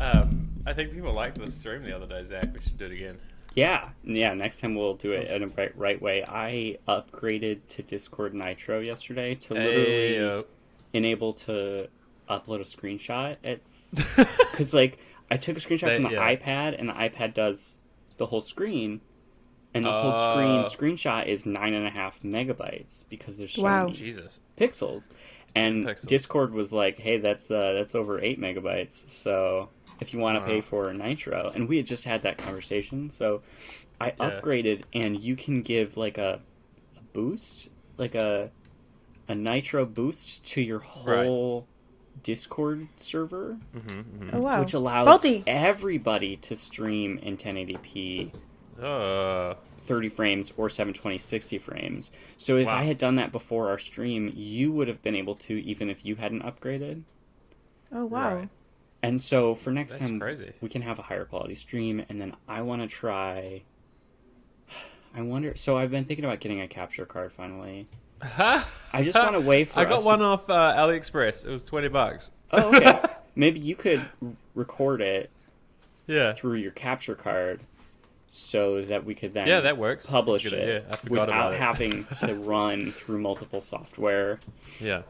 I think people liked the stream the other day, Zach. We should do it again. Yeah. Next time we'll do it in a right way. I upgraded to Discord Nitro yesterday to literally enable to upload a screenshot because like I took a screenshot from the iPad, and the iPad does the whole screen, and the whole screenshot is 9.5 megabytes because there's so many pixels. And Discord was like, "Hey, that's over 8 megabytes. So if you want to pay for Nitro," and we had just had that conversation, so I upgraded, and you can give like a boost, like a Nitro boost to your whole Discord server, Oh wow! which allows everybody to stream in 1080p. 30 frames or 720 60 frames. So if I had done that before our stream, you would have been able to, even if you hadn't upgraded. Oh wow. Right. And so for next That's time, crazy. we can have a higher quality stream, and then I want to try... I wonder... So I've been thinking about getting a capture card finally. I just want to wait for I got one off AliExpress. It was $20. Oh, okay. Maybe you could record it through your capture card, so that we could then that works. Publish it without it. having to run through multiple software. Yeah.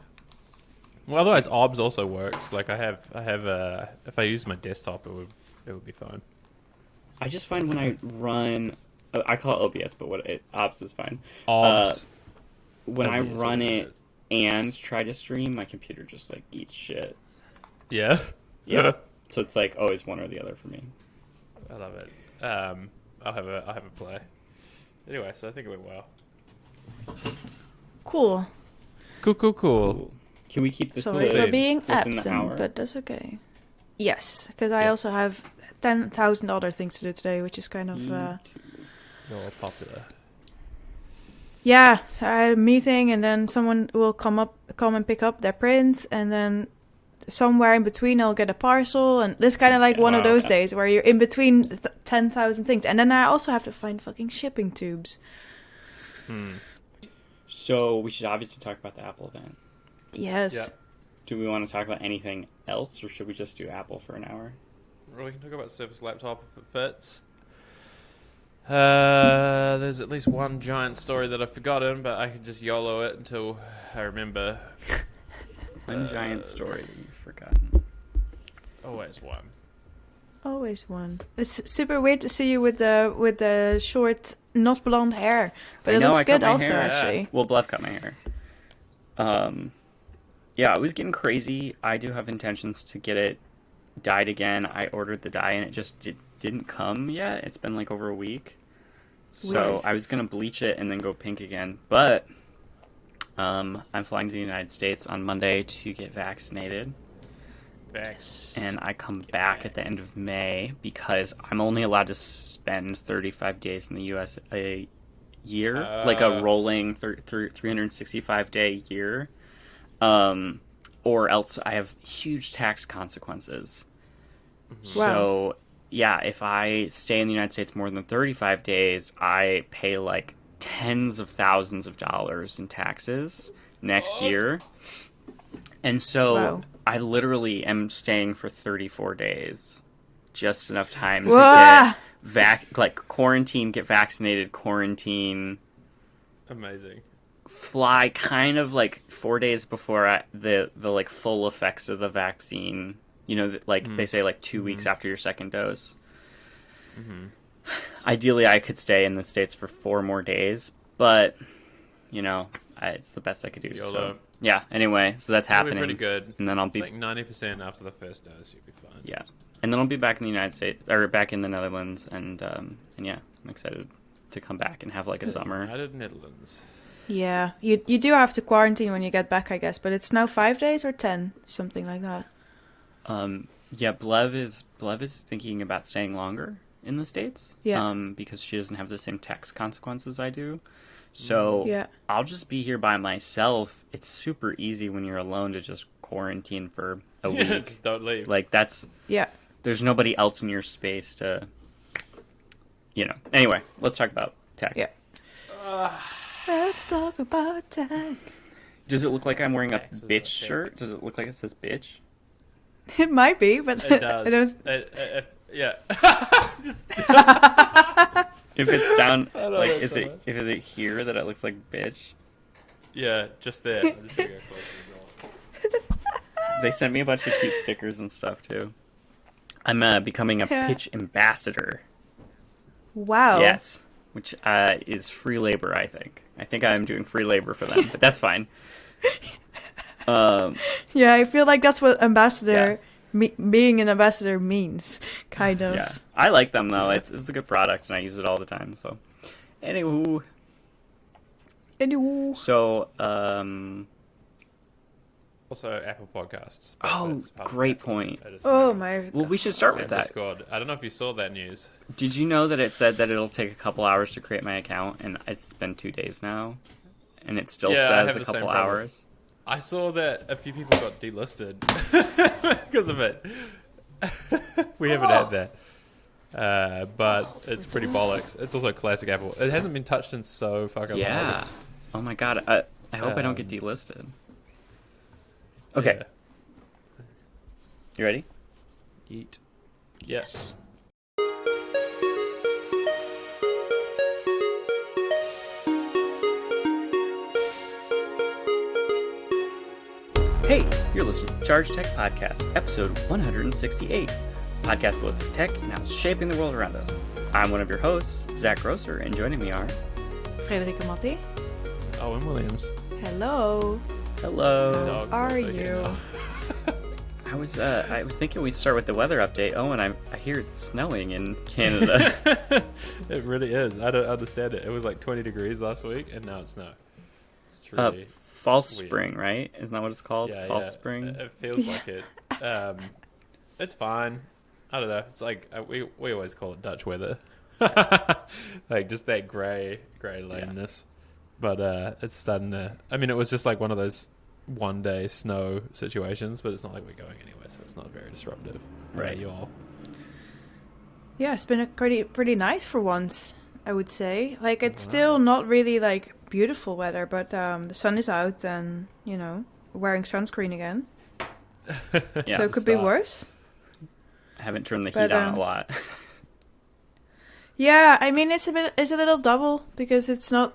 Well, otherwise, OBS also works. Like I have. If I use my desktop, it would be fine. I just find when I run, I call it OBS, but OBS is fine. OBS. When I run it and try to stream, my computer just like eats shit. Yeah. Yeah. So it's like always one or the other for me. I love it. I'll have a play. Anyway, so I think it went well. Cool. Cool. Can we keep this Sorry for being absent, hour? but that's okay. Yes, because I also have 10,000 other things to do today, which is kind of... You're all popular. Yeah, so I had a meeting, and then someone will come and pick up their prints, and then somewhere in between I'll get a parcel, and this kind of like one of those days where you're in between 10,000 things, and then I also have to find fucking shipping tubes. So we should obviously talk about the Apple event. Yes. Yeah. Do we want to talk about anything else, or should we just do Apple for an hour? Well, we can talk about Surface Laptop if it fits. There's at least one giant story that I've forgotten, but I can just YOLO it until I remember. One giant story that you've forgotten. Always one. Always one. It's super weird to see you with the short, not blonde hair, but it looks good also, actually. Well, Bluff cut my hair. Yeah, it was getting crazy. I do have intentions to get it dyed again. I ordered the dye, and it just didn't come yet. It's been like over a week. So Weird. I was going to bleach it and then go pink again. But I'm flying to the United States on Monday to get vaccinated. Yes. And I come back at the end of May because I'm only allowed to spend 35 days in the U.S. a year. Like a rolling 365-day year. Or else I have huge tax consequences. Wow. So, yeah, if I stay in the United States more than 35 days, I pay like tens of thousands of dollars in taxes next year. And so I literally am staying for 34 days. Just enough time to get quarantine, get vaccinated, quarantine. Amazing. Fly kind of like 4 days before the like full effects of the vaccine. You know, they say like 2 weeks after your second dose. Ideally, I could stay in the States for 4 more days, but you know, it's the best I could do. YOLO. So yeah. Anyway, so that's happening. Pretty good. And then I'll it's be like 90% after the first dose. You'll be fine. Yeah, and then I'll be back in the United States or back in the Netherlands, and yeah, I'm excited to come back and have like a summer. United Netherlands. Yeah, you do have to quarantine when you get back, I guess, but it's now 5 days or 10, something like that. Yeah, Blev is thinking about staying longer in the States. Yeah. Because she doesn't have the same tax consequences I do. So I'll just be here by myself. It's super easy when you're alone to just quarantine for a week. Just don't leave. Like that's there's nobody else in your space to, you know. Anyway, let's talk about tech. Yeah. Let's talk about tech. Does it look like I'm wearing a bitch shirt? Does it look like it says bitch? It might be, but It does. I don't. Yeah. Just, If it's down, I love like, it is so it much. if it here that it looks like bitch? yeah, just there. I'm just gonna go closer as well. They sent me a bunch of cute stickers and stuff too. I'm becoming a Yeah. pitch ambassador. Wow. Yes, which is free labor. I think I'm doing free labor for them, but that's fine. Yeah, I feel like that's what ambassador, being an ambassador means, kind of. Yeah, I like them though. It's a good product, and I use it all the time. So, anywho, Anywho. so Also, Apple Podcasts. oh, That's part of great it. point. I just Oh remembered. my. Well, we should start with And that. Discord. I don't know if you saw that news. Did you know that it said that it'll take a couple hours to create my account, and it's been 2 days now, and it still Yeah, I says have a the same couple problem. hours. I saw that a few people got delisted because of it. We haven't had that. But it's pretty bollocks. It's also classic Apple. It hasn't been touched in so fucking Yeah. long. Oh my god. I hope I don't get delisted. Okay. Yeah. You ready? Yeet. Yes. Hey, you're listening to Charge Tech Podcast, episode 168. Podcast that looks at tech and how it's shaping the world around us. I'm one of your hosts, Zach Grosser, and joining me are... Frederique Matti. Owen Williams. Hello. Hello. Dogs How are also here you? now. I was thinking we'd start with the weather update. Oh, and I hear it's snowing in Canada. It really is. I don't understand it. It was like 20 degrees last week, and now it's snow. It's truly False weird. spring, right? Isn't that what it's called? Yeah, False yeah. spring? It feels like it. It's fine. I don't know. It's like we always call it Dutch weather, like just that grey lameness. But it's starting to. I mean, it was just like one of those one-day snow situations, but it's not like we're going anywhere, so it's not very disruptive. Right. You all. Yeah, it's been a pretty nice for once, I would say. Like, it's still not really like beautiful weather, but the sun is out and, wearing sunscreen again. Yeah, So it could be worse. I haven't turned the But, heat on a lot. Yeah, I mean it's a little double because it's not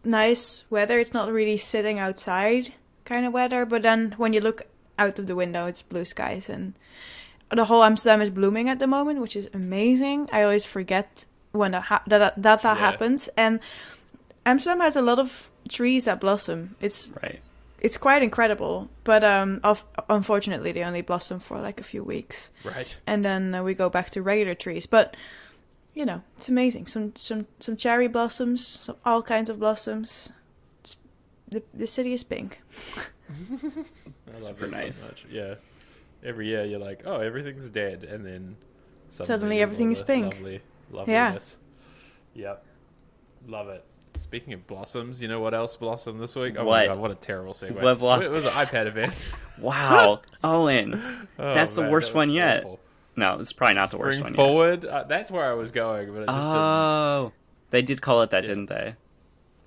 nice weather. It's not really sitting outside kind of weather. But then when you look out of the window, it's blue skies and the whole Amsterdam is blooming at the moment, which is amazing. I always forget when that happens. And Amsterdam has a lot of trees that blossom. Right. It's quite incredible. But unfortunately, they only blossom for like a few weeks. Right. And then we go back to regular trees. But it's amazing. Some cherry blossoms, all kinds of blossoms. The city is pink. I love Super it nice. so much. Yeah. Every year you're like, oh, everything's dead, and then Suddenly there's everything all is the pink. Loveliness. Yep. Love it. Speaking of blossoms, you know what else blossomed this week? Oh What? my god, what a terrible segue. What blossom- It was an iPad event. Wow. Owen. Oh, That's the man, worst that was one yet. awful. No, it's probably not the worst Spring one forward. That's where I was going, but it just Oh. They did call it that, Yeah. didn't they? didn't.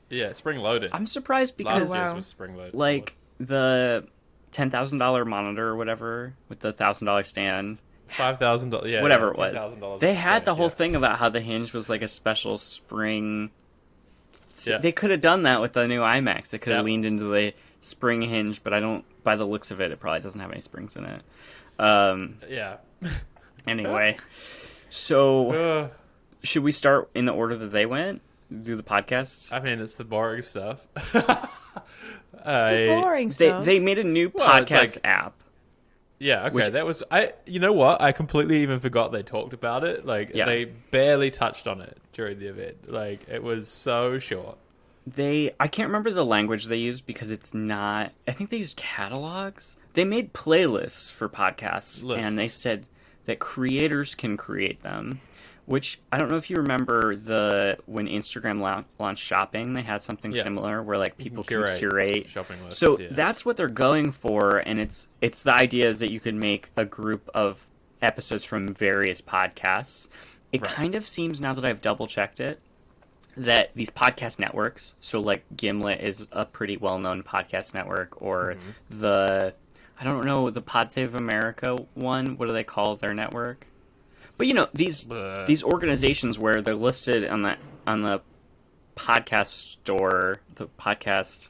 Yeah, spring loaded. I'm surprised because, Last year's wow. was spring loaded. like, the $10,000 monitor or whatever with the $1,000 stand, $5,000. Yeah, whatever it was, $10,000 they had the whole yeah. thing about how the hinge was like a special spring. Yeah. They could have done that with the new iMacs. They could have Yep. leaned into the spring hinge, but I don't. By the looks of it, it probably doesn't have any springs in it. Yeah. Anyway, so Uh, should we start in the order that they went? Do the podcast? I mean, it's the boring stuff. The boring stuff. They made a new Well, it's podcast like- app. Yeah, okay, Which- that was you know what? I completely even forgot they talked about it. Like Yeah. they barely touched on it during the event. Like it was so short. I can't remember the language they used because it's not. I think they used catalogs. They made playlists for podcasts, and they Lists. said that creators can create them. Which I don't know if you remember when Instagram launched shopping, they had something Yeah. similar where like people can Curate curate. shopping lists. So yeah. that's what they're going for, and it's the idea is that you could make a group of episodes from various podcasts. It Right. kind of seems, now that I've double checked it, that these podcast networks, so like Gimlet is a pretty well known podcast network, or Mm-hmm. the I don't know the Pod Save America one. What do they call their network? But these organizations where they're listed on the podcast store, the podcast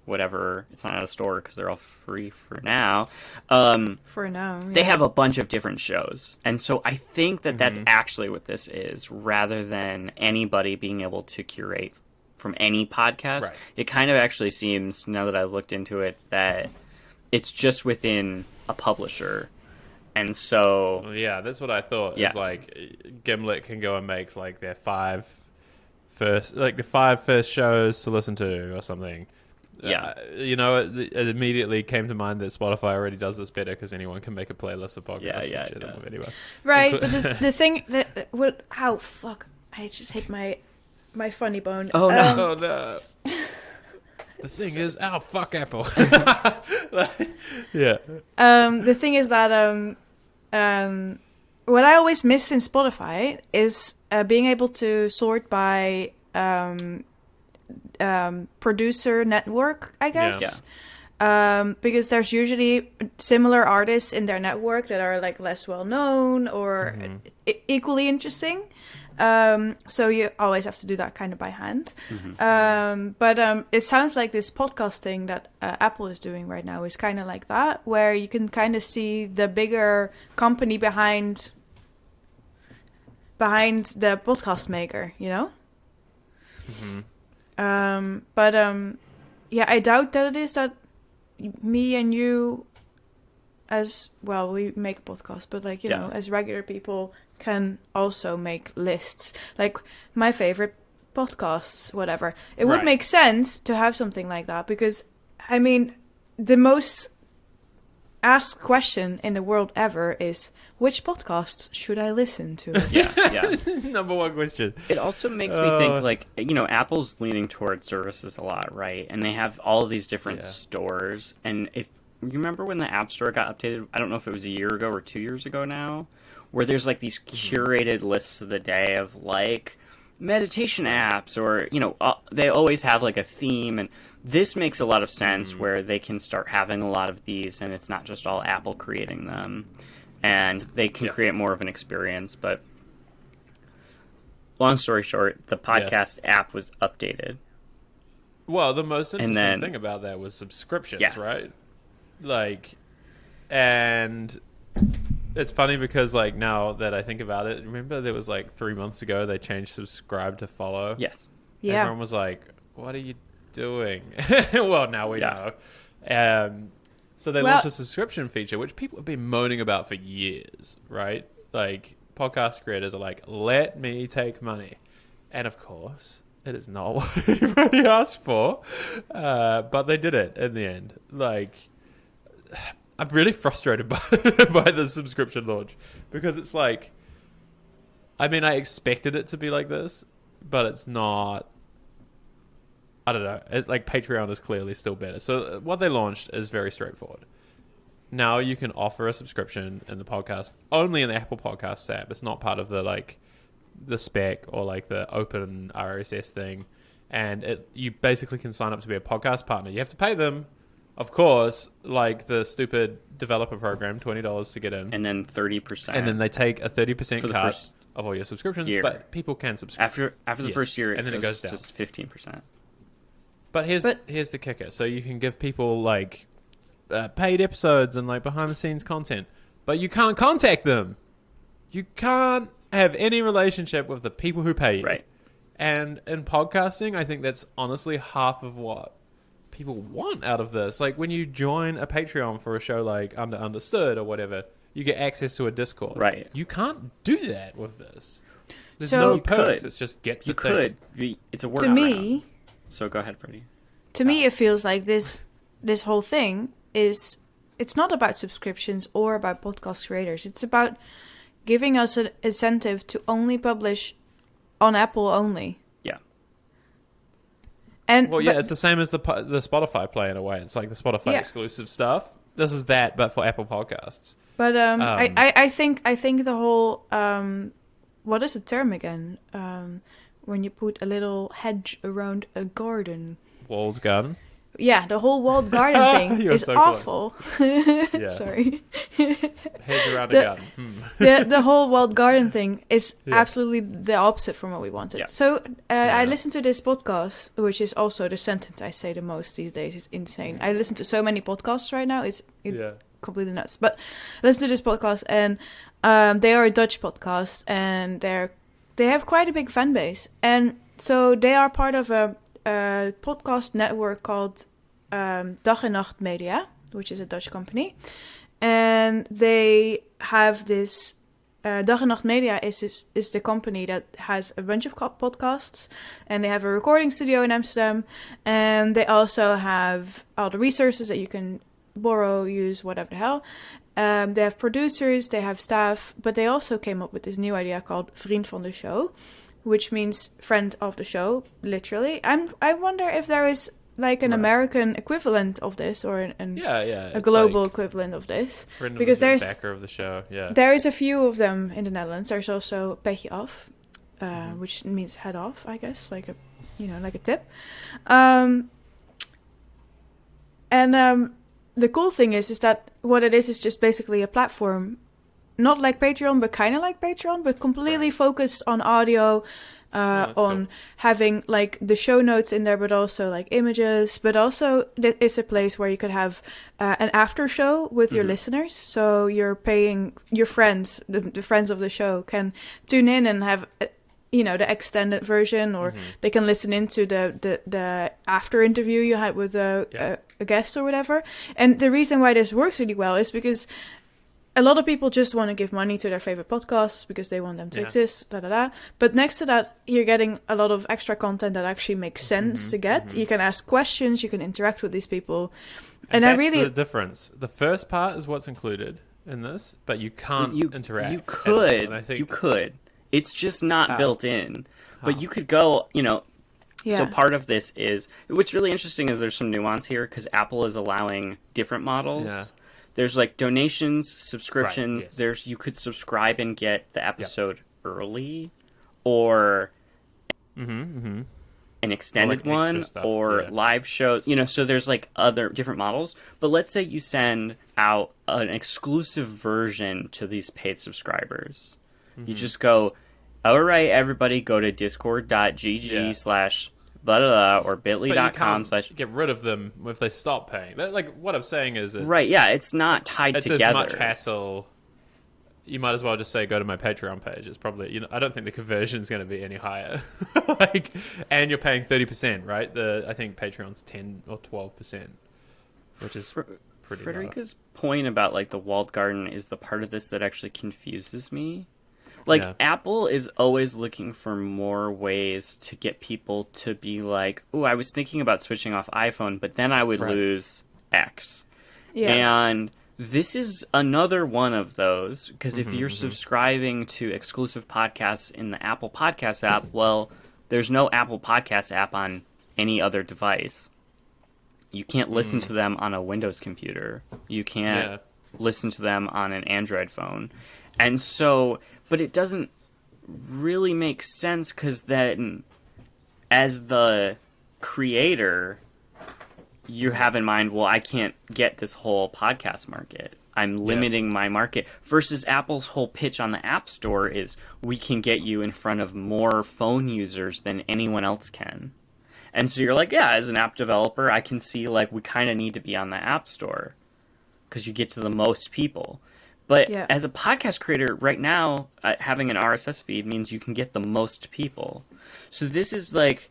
whatever. It's not a store because they're all free for now. For now, yeah. They have a bunch of different shows, and so I think that that's actually what this is, rather than anybody being able to curate from any podcast. Right. It kind of actually seems, now that I've looked into it, that it's just within a publisher. And so... Yeah, that's what I thought. Yeah. Is like, Gimlet can go and make like the five first shows to listen to or something. Yeah. It immediately came to mind that Spotify already does this better because anyone can make a playlist of podcasts. Yeah. Anyway. Right, but the thing that... Ow, fuck. I just hit my funny bone. Oh, no. Oh, no. The thing is, fuck Apple. Yeah. The thing is that what I always miss in Spotify is being able to sort by producer network, I guess. Yeah. Because there's usually similar artists in their network that are like less well known or equally interesting. So you always have to do that kind of by hand. But it sounds like this podcasting that Apple is doing right now is kind of like that, where you can kind of see the bigger company behind the podcast maker, yeah, I doubt that it is that me and you, as well, we make a podcast, but like, as regular people can also make lists. Like my favorite podcasts, whatever. It would make sense to have something like that because, I mean, the most asked question in the world ever is, which podcasts should I listen to? Yeah. Number one question. It also makes me think, like, Apple's leaning towards services a lot, right? And they have all of these different stores. And if you remember when the App Store got updated, I don't know if it was a year ago or 2 years ago now, where there's like these curated lists of the day of like meditation apps, or they always have like a theme, and this makes a lot of sense where they can start having a lot of these, and it's not just all Apple creating them, and they can create more of an experience. But long story short, the podcast app was updated. Well, the most interesting thing about that was subscriptions, right? Like, and it's funny because, like, now that I think about it, remember there was like 3 months ago they changed subscribe to follow? Yes. Yeah. Everyone was like, what are you doing? Well, now we know. So they launched a subscription feature, which people have been moaning about for years, right? Like, podcast creators are like, let me take money. And of course, it is not what anybody asked for. But they did it in the end. Like, I'm really frustrated by the subscription launch because it's like, I mean, I expected it to be like this, but it's not. I don't know. Like, Patreon is clearly still better. So what they launched is very straightforward. Now you can offer a subscription in the podcast only in the Apple Podcasts app. It's not part of the spec or like the open RSS thing, and you basically can sign up to be a podcast partner. You have to pay them, of course, like the stupid developer program, $20 to get in, and then 30%, and then they take a 30% cut of all your subscriptions. Year. But people can subscribe after the first year, and then it goes down just 15%. But here's the kicker: so you can give people like paid episodes and like behind the scenes content, but you can't contact them. You can't have any relationship with the people who pay you. Right. And in podcasting, I think that's honestly half of what people want out of this. Like, when you join a Patreon for a show like Understood or whatever, you get access to a Discord. Right. You can't do that with this. There's So- no You perks. could. It's just get the You thing. could. It's a word To me, So go ahead, Freddie. to me, it feels like this whole thing is, it's not about subscriptions or about podcast creators. It's about giving us an incentive to only publish on Apple only. Yeah. And Well, yeah, it's the same as the Spotify play in a way. It's like the Spotify exclusive stuff. This is that, but for Apple Podcasts. But I think the whole what is the term again? When you put a little hedge around a garden. Walled garden. Yeah, the whole walled garden thing You're is so awful. Yeah. Sorry. Heads around the garden. The whole walled garden thing is Yeah. absolutely the opposite from what we wanted. Yeah. So Yeah. I listened to this podcast, which is also the sentence I say the most these days. It's insane. I listen to so many podcasts right now. It's Yeah. completely nuts. But I listen to this podcast, and they are a Dutch podcast, and they have quite a big fan base. And so they are part of a podcast network called Dag en Nacht Media, which is a Dutch company. And they have this... Dag en Nacht Media is the company that has a bunch of podcasts. And they have a recording studio in Amsterdam. And they also have all the resources that you can borrow, use, whatever the hell. They have producers, they have staff. But they also came up with this new idea called Vriend van de Show, which means friend of the show, literally. I wonder if there is like an American equivalent of this, or a global equivalent of this. Friend Because of the there's backer of the show. Yeah. there is a few of them in the Netherlands. There's also petje af, which means head off, I guess, like a like a tip. The cool thing is that what it is just basically a platform. Not like Patreon, but kind of like Patreon, but completely focused on audio, on cool. having like the show notes in there, but also like images. But also, it's a place where you could have an after show with your listeners. So you're paying your friends, the friends of the show, can tune in and have the extended version, or they can listen into the after interview you had with a guest or whatever. And the reason why this works really well is because a lot of people just want to give money to their favorite podcasts because they want them to exist, But next to that, you're getting a lot of extra content that actually makes sense to get. You can ask questions, you can interact with these people. And that's I really... the difference. The first part is what's included in this, but you can't interact. You could. And I think You could. It's just not built in. But you could go, So part of this is... What's really interesting is there's some nuance here, because Apple is allowing different models. Yeah. There's like donations, subscriptions. Right, yes. You could subscribe and get the episode early, or an extended one, or live shows. So there's like other different models. But let's say you send out an exclusive version to these paid subscribers. You just go, all right, everybody, go to discord.gg/ blah, blah, blah, or bit.ly.com/ get rid of them if they stop paying. Like what I'm saying is, it's not tied it's together. It's as much hassle. You might as well just say go to my Patreon page. It's probably I don't think the conversion is going to be any higher. And you're paying 30%, right? I think Patreon's 10 or 12%, which is pretty. Frederica's point about like the walled garden is the part of this that actually confuses me. Apple is always looking for more ways to get people to be like, oh, I was thinking about switching off iPhone, but then I would lose X. Yeah. And this is another one of those, because if you're subscribing to exclusive podcasts in the Apple Podcast app, well, there's no Apple Podcast app on any other device. You can't listen to them on a Windows computer. You can't listen to them on an Android phone. And so, but it doesn't really make sense, because then as the creator, you have in mind, well, I can't get this whole podcast market. I'm limiting my market. Versus Apple's whole pitch on the App Store is, we can get you in front of more phone users than anyone else can. And so you're like, yeah, as an app developer, I can see like we kind of need to be on the App Store, because you get to the most people. But as a podcast creator, right now, having an RSS feed means you can get the most people. So this is like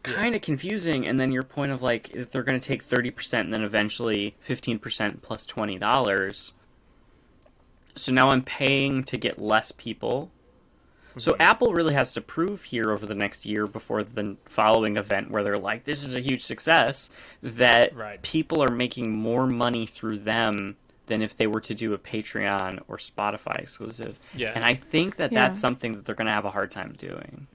kind of confusing. And then your point of like, if they're going to take 30% and then eventually 15% plus $20. So now I'm paying to get less people. So Apple really has to prove here over the next year before the following event where they're like, this is a huge success, that people are making more money through them than if they were to do a Patreon or Spotify exclusive. Yeah. And I think that's something that they're going to have a hard time doing.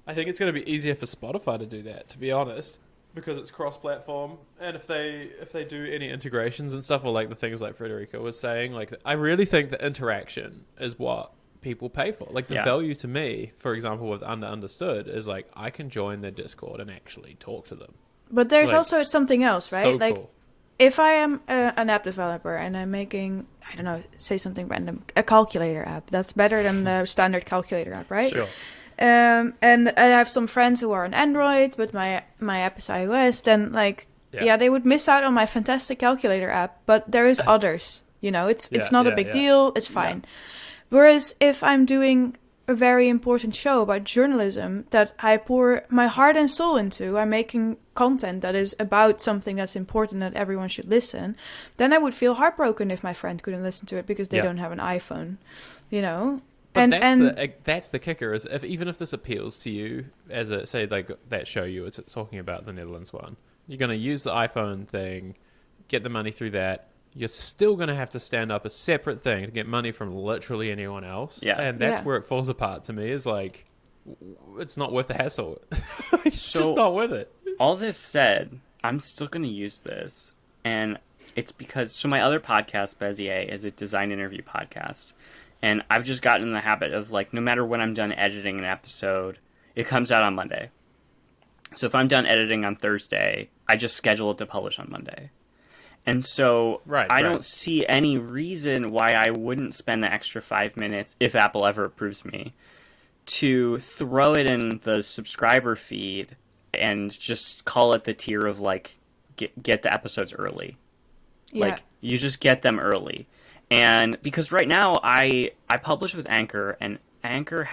I think it's going to be easier for Spotify to do that, to be honest, because it's cross-platform. And if they do any integrations and stuff, or like the things like Frederica was saying, like I really think the interaction is what people pay for. Like the value to me, for example, with Understood is like I can join their Discord and actually talk to them. But there's Like, also something else, right? So like, cool. if I am an app developer and I'm making, I don't know, say something random, a calculator app, that's better than the standard calculator app, right? Sure. And I have some friends who are on Android, but my app is iOS, then like, yeah, they would miss out on my fantastic calculator app, but there is others, you know, it's not a big deal, it's fine. Whereas if I'm doing a very important show about journalism that I pour my heart and soul into, I'm making content that is about something that's important that everyone should listen, then I would feel heartbroken if my friend couldn't listen to it because they don't have an iPhone, you know? But that's the kicker, is even if this appeals to you as a, say, like that show you were talking about, the Netherlands one, you're going to use the iPhone thing, get the money through that, you're still going to have to stand up a separate thing to get money from literally anyone else. Yeah. And that's where it falls apart to me, is like, it's not worth the hassle. It's just not worth it. All this said, I'm still going to use this. And it's because, so my other podcast, Bezier, is a design interview podcast. And I've just gotten in the habit of, like, no matter when I'm done editing an episode, it comes out on Monday. So if I'm done editing on Thursday, I just schedule it to publish on Monday. And so I don't see any reason why I wouldn't spend the extra 5 minutes, if Apple ever approves me, to throw it in the subscriber feed and just call it the tier of, like, get the episodes early. Yeah. Like, you just get them early. And because right now I publish with Anchor, and Anchor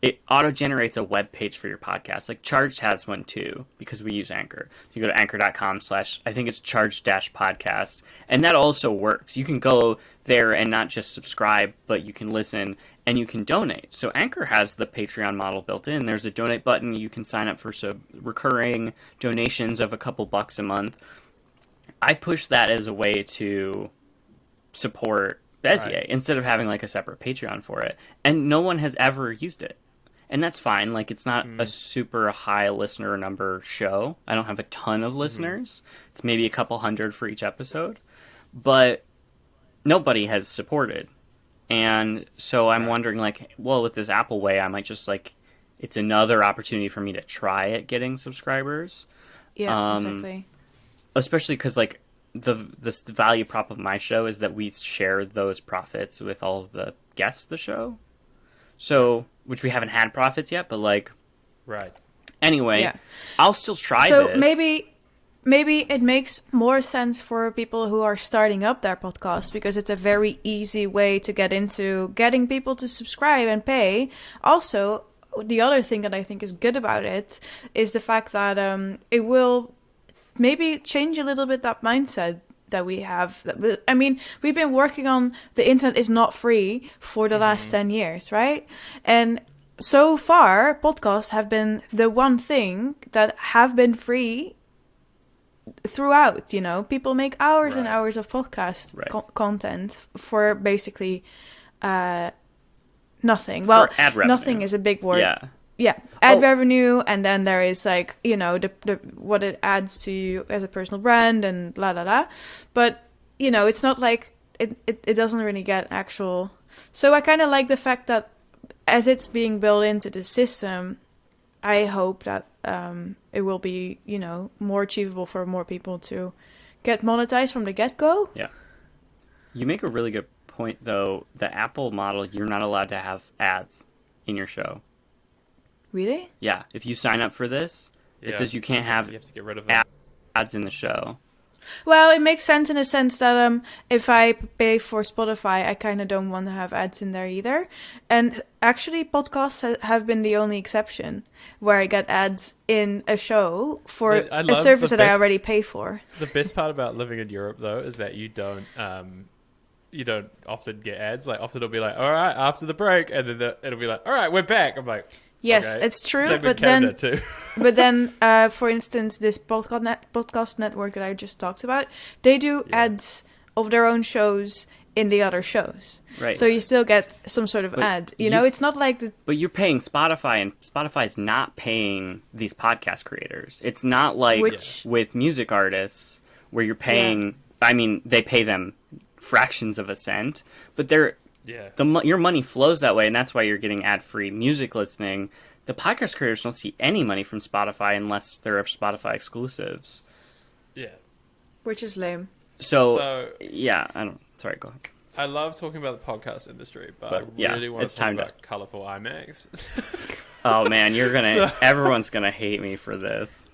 it auto-generates a web page for your podcast. Like Charged has one too, because we use Anchor. You go to anchor.com/ I think it's charged-podcast, and that also works. You can go there and not just subscribe, but you can listen and you can donate. So Anchor has the Patreon model built in. There's a donate button. You can sign up for some recurring donations of a couple bucks a month. I push that as a way to support Bezier instead of having like a separate Patreon for it. And no one has ever used it. And that's fine. Like, it's not a super high listener number show. I don't have a ton of listeners. It's maybe a couple hundred for each episode. But nobody has supported. And so I'm wondering, like, well, with this Apple way, I might just, like, it's another opportunity for me to try at getting subscribers. Yeah, exactly. Especially because, like, the value prop of my show is that we share those profits with all of the guests of the show. So, which we haven't had profits yet, but like, anyway, I'll still try this. So maybe it makes more sense for people who are starting up their podcast, because it's a very easy way to get into getting people to subscribe and pay. Also, the other thing that I think is good about it is the fact that it will maybe change a little bit that mindset that we have. I mean, we've been working on the internet is not free for the last 10 years, right? And so far, podcasts have been the one thing that have been free throughout, you know? People make hours and hours of podcast content for basically nothing. For well, ad revenue. Nothing is a big word. Yeah. Ad revenue, and then there is like, you know, the what it adds to you as a personal brand and la la la. But, you know, it's not like it doesn't really get actual. So I kind of like the fact that as it's being built into the system, I hope that it will be, you know, more achievable for more people to get monetized from the get-go. Yeah. You make a really good point, though. The Apple model, you're not allowed to have ads in your show. Really? Yeah. If you sign up for this, it says you can't have you have to get rid of ads in the show. Well, it makes sense in a sense that if I pay for Spotify, I kind of don't want to have ads in there either. And actually, podcasts have been the only exception where I get ads in a show for a service that I already pay for. The best part about living in Europe, though, is that you don't often get ads. Like, often it'll be like, all right, after the break, and then it'll be like, all right, we're back. I'm like, yes, okay. it's true, Same but in Canada too. But then, for instance, this podcast network that I just talked about, they do ads of their own shows in the other shows. Right. So you still get some sort of ad. You know, it's not like the... But you're paying Spotify, and Spotify's not paying these podcast creators. It's not like with music artists where you're paying... I mean, they pay them fractions of a cent, but they're... your money flows that way, and that's why you're getting ad-free music listening the podcast creators don't see any money from Spotify unless they're Spotify exclusives. Yeah. Which is lame. So yeah, I don't. Sorry, go ahead. I love talking about the podcast industry, but I really want to talk about colorful IMAX. Oh man, everyone's gonna hate me for this.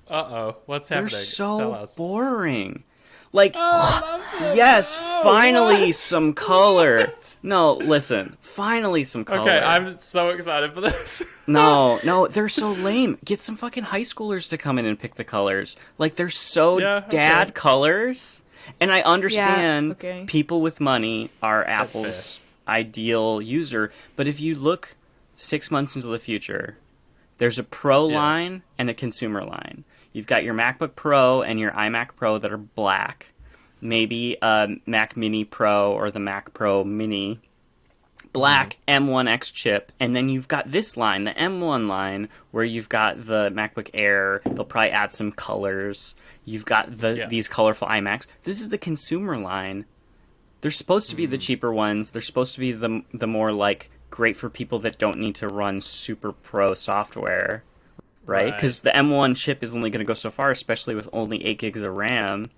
What's happening? They're so boring. Like, yes, finally some color. No, listen, finally some color. Okay, I'm so excited for this. No, they're so lame. Get some fucking high schoolers to come in and pick the colors. Like, they're so dad colors. And I understand people with money are Apple's ideal user, but if you look 6 months into the future, there's a Pro line and a consumer line. You've got your MacBook Pro and your iMac Pro that are black. Maybe a Mac Mini Pro or the Mac Pro Mini. Black M1X chip. And then you've got this line, the M1 line, where you've got the MacBook Air. They'll probably add some colors. You've got these colorful iMacs. This is the consumer line. They're supposed to be the cheaper ones. They're supposed to be the more, like, great for people that don't need to run super pro software. Right? Because the M1 chip is only going to go so far, especially with only 8 gigs of RAM.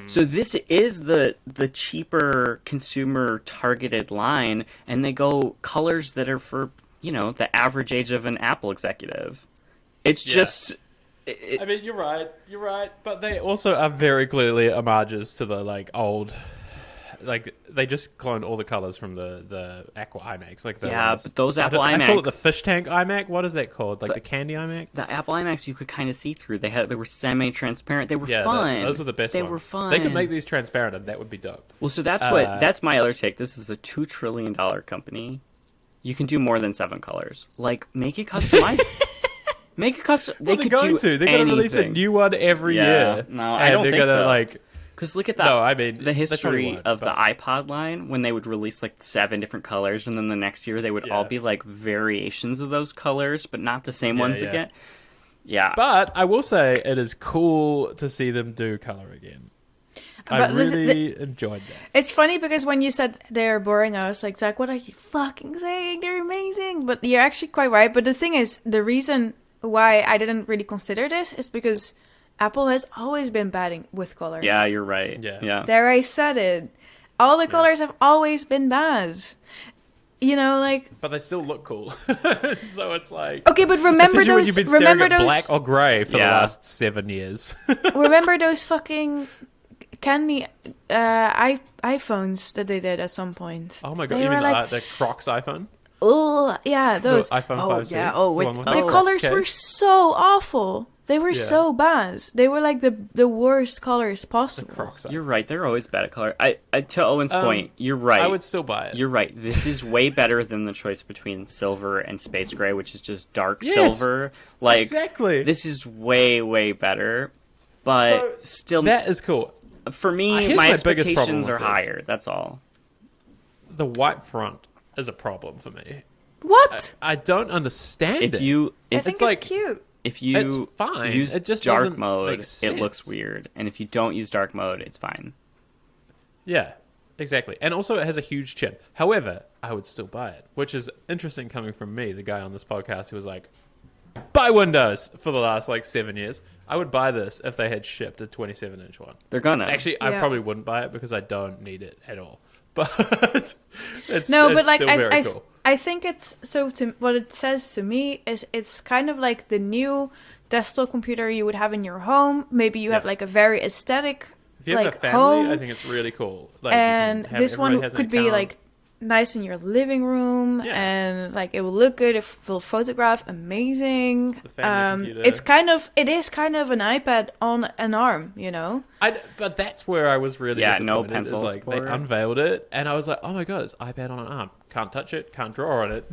So this is the cheaper consumer targeted line, and they go colors that are for, the average age of an Apple executive. It's just... I mean, you're right, but they also are very clearly homages to the, like, old... Like, they just cloned all the colors from the Aqua iMacs. Like but those Apple iMacs... I call it the fish tank iMac. What is that called? Like the candy iMac? The Apple iMacs you could kind of see through. They were semi-transparent. They were fun. Those were the best ones. They were fun. They could make these transparent, and that would be dope. Well, so that's my other take. This is a $2 trillion company. You can do more than 7 colors. Like, make it customized. Make it custom. They're going to release a new one every year. No, I don't think so. Like... Because look at that. No, I mean, the history of the iPod line, when they would release like 7 different colors, and then the next year they would all be like variations of those colors, but not the same ones again. Yeah. But I will say it is cool to see them do color again. I really enjoyed that. It's funny because when you said they're boring, I was like, Zach, what are you fucking saying? They're amazing. But you're actually quite right. But the thing is, the reason why I didn't really consider this is because Apple has always been bad with colors. Yeah, you're right. Yeah. There, I said it. All the colors have always been bad. But they still look cool. So it's like... Okay, but remember especially those... when you've been staring at black or grey for the last 7 years. Remember those fucking candy iPhones that they did at some point? Oh my god, you mean the Crocs iPhone? Oh, yeah, those. The iPhone 5C. Yeah, the colors were so awful. They were so bad. They were like the worst colors possible. You're right. They're always bad at color. To Owen's point, you're right. I would still buy it. You're right. This is way better than the choice between silver and space gray, which is just dark silver. Like, exactly. This is way, way better. But still, that is cool. For me, my expectations are higher. That's all. The white front is a problem for me. What? I don't understand it. I think it's cute. If you use dark mode, it looks weird. And if you don't use dark mode, it's fine. Yeah, exactly. And also it has a huge chip. However, I would still buy it, which is interesting coming from me, the guy on this podcast who was like, buy Windows for the last 7 years. I would buy this if they had shipped a 27-inch one. They're gonna. Actually, I probably wouldn't buy it because I don't need it at all. But it's still very cool. I think what it says to me is it's kind of like the new desktop computer you would have in your home. Maybe you have a very aesthetic if you have a family, home, I think it's really cool. And this one could be nice in your living room, and it will look good. It will photograph amazing. It is kind of an iPad on an arm, But that's where I was really disappointed. No pencils. They unveiled it, and I was like, oh my god, it's iPad on an arm. Can't touch it, can't draw on it.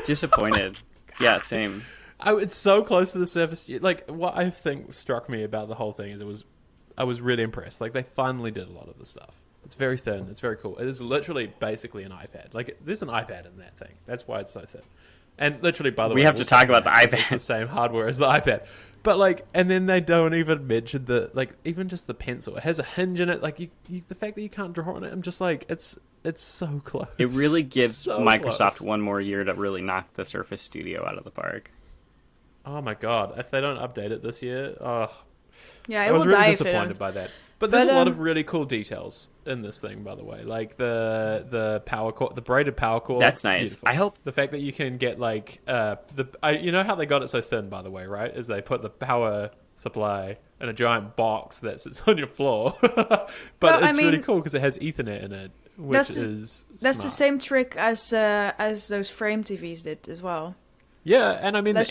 Disappointed. Yeah, same. It's so close to the Surface. What I think struck me about the whole thing is I was really impressed. They finally did a lot of the stuff. It's very thin. It's very cool. It is literally basically an iPad. There's an iPad in that thing. That's why it's so thin. And literally, by the way, we have to talk about the iPad. It's the same hardware as the iPad. But and then they don't even mention even just the pencil. It has a hinge in it. The fact that you can't draw on it, I'm just it's so close. It really gives Microsoft one more year to really knock the Surface Studio out of the park. Oh my god! If they don't update it this year, Yeah, it I was will really die if they disappointed don't. by that. But there's But, a lot of really cool details in this thing, by the way. Like the power cord, the braided power cord. That's nice. Beautiful. I hope the fact that you can get like you know how they got it so thin, by the way, right? Is they put the power supply in a giant box that sits on your floor. But Well, I it's mean, really cool because it has Ethernet in it, which that's the- is That's the smart. same trick as those frame TVs did as well. Yeah, and I mean That's-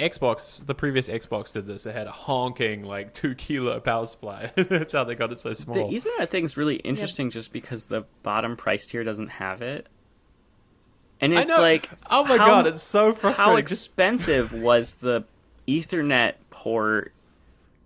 the previous Xbox did this. It had a honking like 2 kilo power supply. That's how they got it so the small. Ethernet thing's really interesting just because the bottom price tier doesn't have it. And I it's know. like, Oh my how- god, it's so frustrating. How Just- expensive was the Ethernet port?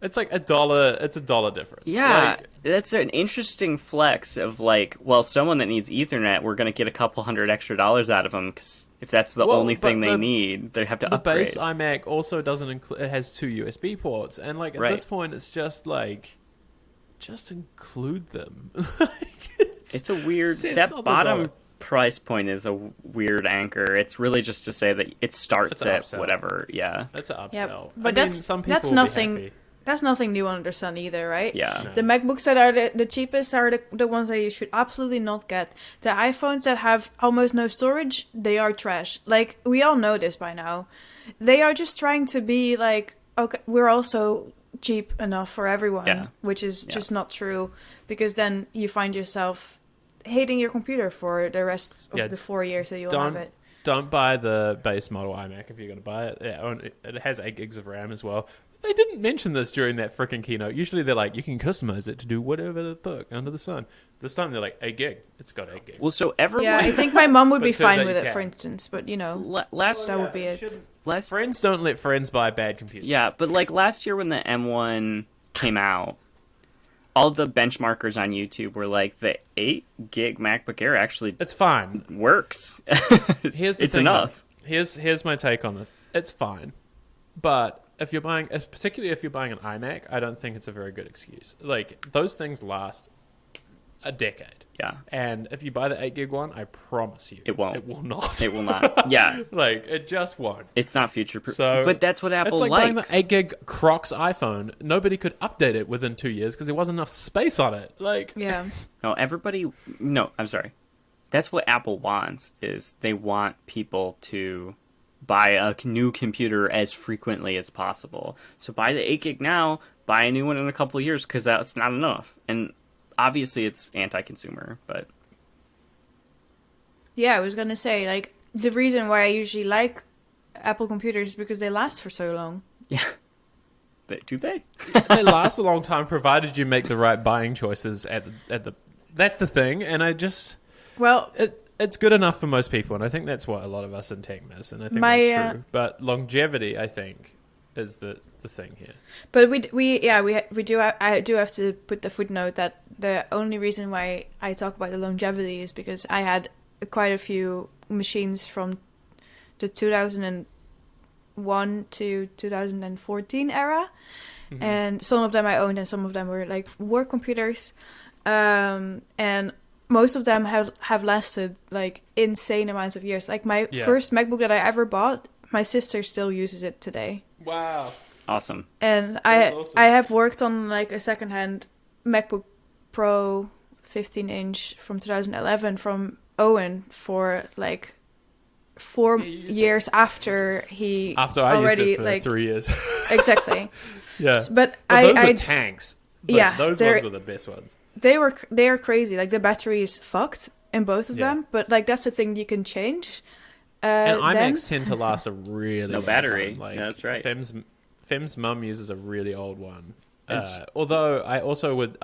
It's like $1. It's $1 difference. Yeah, Like, that's an interesting flex of like, well, someone that needs Ethernet, we're going to get a couple $100 extra out of them because if that's the Well, only but thing they the- need, they have to the upgrade. base iMac also doesn't include. It has 2 USB ports, and like at Right. this point, it's just like, just include them. It's a weird. cents That on the bottom dollar. price point is a weird anchor. It's really just to say that it starts It's an at upsell. whatever. Yeah. That's an upsell. Yeah, I but mean, that's some people that's will be nothing. happy. That's nothing new under the sun either, right? Yeah. No. The MacBooks that are the cheapest are the ones that you should absolutely not get. The iPhones that have almost no storage, they are trash. Like, we all know this by now. They are just trying to be like, okay, we're also cheap enough for everyone, Yeah. which is Yeah. just not true, because then you find yourself hating your computer for the rest of Yeah, the 4 years that you'll don't- have it. Don't buy the base model iMac if you're going to buy it. It has 8 gigs of RAM as well. They didn't mention this during that freaking keynote. Usually they're like, you can customize it to do whatever the fuck under the sun. This time they're like, 8 gig. It's got 8 gig. Well, so everyone. Yeah, I think my mom would But be it turns out fine with you it, can. for instance, but you know, Last that would be it. last Friends don't let friends buy bad computers. Yeah, but like last year when the M1 came out, all the benchmarkers on YouTube were like the 8 gig MacBook Air actually It's fine. works. Here's the it's thing, enough. though. Here's my take on this. It's fine. But if you're buying, particularly if you're buying an iMac, I don't think it's a very good excuse. Like, those things last a decade. Yeah, And if you buy the 8 gig one, I promise you, It won't. It will not. it will not. Yeah, Like, it just won't. it's not future proof. So but that's what Apple It's like buying likes. the 8 gig Crocs iPhone. Nobody could update it within 2 years because there wasn't enough space on it. Like, yeah. No, everybody. No, I'm sorry. That's what Apple wants. Is they want people to buy a new computer as frequently as possible. So buy the 8 gig now. Buy a new one in a couple of years because that's not enough. And obviously, it's anti-consumer. But Yeah, I was gonna say, like, the reason why I usually like Apple computers is because they last for so long. yeah, do they? they last a long time provided you make the right buying choices at the that's the thing. And I just Well, it's good enough for most people, and I think that's what a lot of us in tech miss, and I think My, that's true. But longevity, I think, is the thing here. but we do. I do have to put the footnote that the only reason why I talk about the longevity is because I had quite a few machines from the 2001 to 2014 era, and some of them I owned, and some of them were like work computers, and most of them have lasted like insane amounts of years. Like my Yeah. first MacBook that I ever bought, my sister still uses it today. Wow. Awesome. And That's awesome. I have worked on like a secondhand MacBook Pro 15-inch from 2011 from Owen for like 4 Yeah, you used years after he After I already used it for like 3 years. exactly. Yeah. But Well, those I were tanks. But yeah, those they're- ones were the best ones. they are crazy. Like the battery is fucked in both of Yeah. them, but like that's the thing you can change. And Then- iMacs tend to last a really No long battery. time. Like, Yeah, that's right. Fem's mum uses a really old one. It's- Although I also would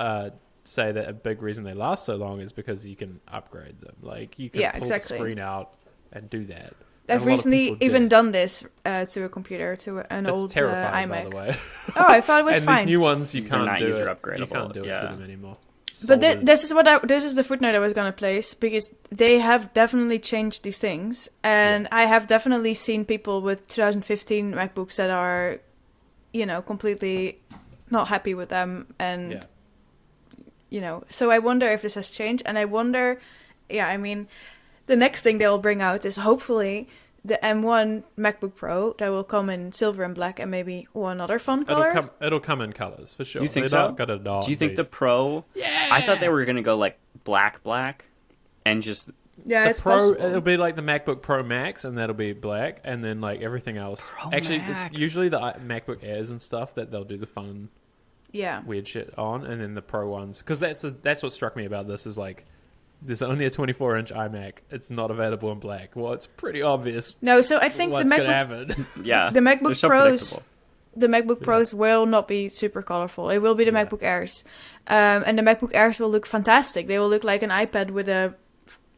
say that a big reason they last so long is because you can upgrade them. Like you can Yeah, pull exactly. the screen out and do that. I've And a lot of recently people do. even done this to a computer, to an It's old terrifying, iMac. by the way. Oh, I thought it was and fine. these new ones, you They're can't not do user it. You upgradable, can't do it to yeah. them anymore. But Solid. this is the footnote I was gonna place, because they have definitely changed these things, and I have definitely seen people with 2015 MacBooks that are, completely not happy with them, and Yeah. So I wonder if this has changed, and I wonder, the next thing they'll bring out is hopefully the M1 MacBook Pro that will come in silver and black and maybe one other fun color. It'll come in colors for sure. You think They're so? not gonna not Do you think be. the Pro? Yeah. I thought they were gonna go like black, and just Yeah, the it's Pro, possible. it'll be like the MacBook Pro Max, and that'll be black, and then like everything else. Pro Actually, Max. it's usually the MacBook Airs and stuff that they'll do the fun, Yeah. weird shit on, and then the Pro ones. Because that's what struck me about this is like, there's only a 24-inch iMac. It's not available in black. Well, it's pretty obvious. No, so I think what's the gonna MacBook, happen. yeah, the MacBook they're so Pros, predictable. the MacBook Pros will not be super colorful. It will be the Yeah. MacBook Airs, and the MacBook Airs will look fantastic. They will look like an iPad with a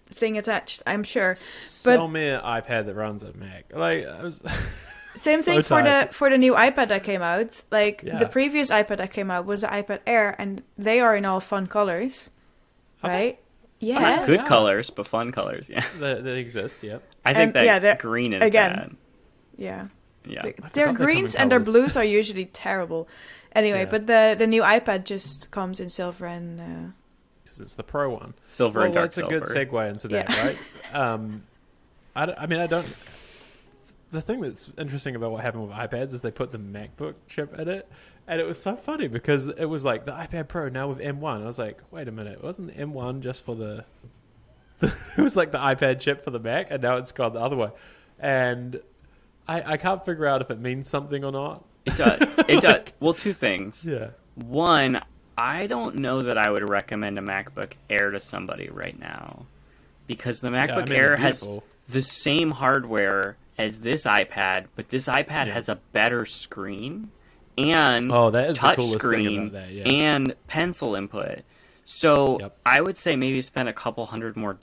thing attached. I'm sure. Sell me an iPad that runs a Mac. Like, I was Same so thing for tired. the new iPad that came out. Like Yeah. the previous iPad that came out was the iPad Air, and they are in all fun colors, right? Yeah. Not good Yeah. colors, but fun colors. Yeah, they exist. Yep. I think And, yeah, that green is again, bad. Yeah. Yeah, Their forgot they come greens in and their colours. blues are usually terrible. Anyway, Yeah. but the new iPad just comes in silver and Because it's the Pro one. silver Well, and dark that's a silver. good segue into that, Yeah. right? I mean, I don't. The thing that's interesting about what happened with iPads is they put the MacBook chip in it, and it was so funny because it was like the iPad Pro now with M1. I was like, wait a minute, wasn't the M1 just for the? It was like the iPad chip for the Mac, and now it's gone the other way, and I can't figure out if it means something or not. It does. It does. Well, two things. Yeah. One, I don't know that I would recommend a MacBook Air to somebody right now, because the MacBook I mean, Air they're has beautiful. the same hardware as this iPad, but this iPad Yeah. has a better screen and Oh, that is the touch coolest thing screen about that, yeah. and pencil input. So Yep. I would say maybe spend a couple $100 more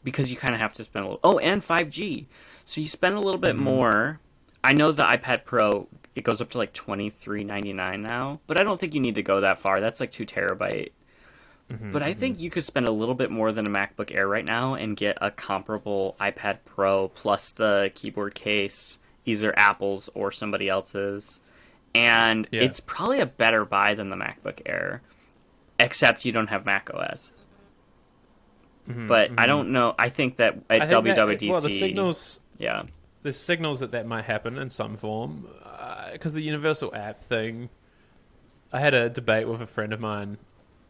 because you kind of have to spend a little. Oh, and 5G. So you spend a little bit more. I know the iPad Pro, it goes up to like $23.99 now, but I don't think you need to go that far. That's like 2 terabyte. But I think you could spend a little bit more than a MacBook Air right now and get a comparable iPad Pro plus the keyboard case, either Apple's or somebody else's. And Yeah. it's probably a better buy than the MacBook Air, except you don't have Mac OS. But I don't know. I think that at I think that- WWDC, well, the signals. yeah, There's signals that might happen in some form because the universal app thing. I had a debate with a friend of mine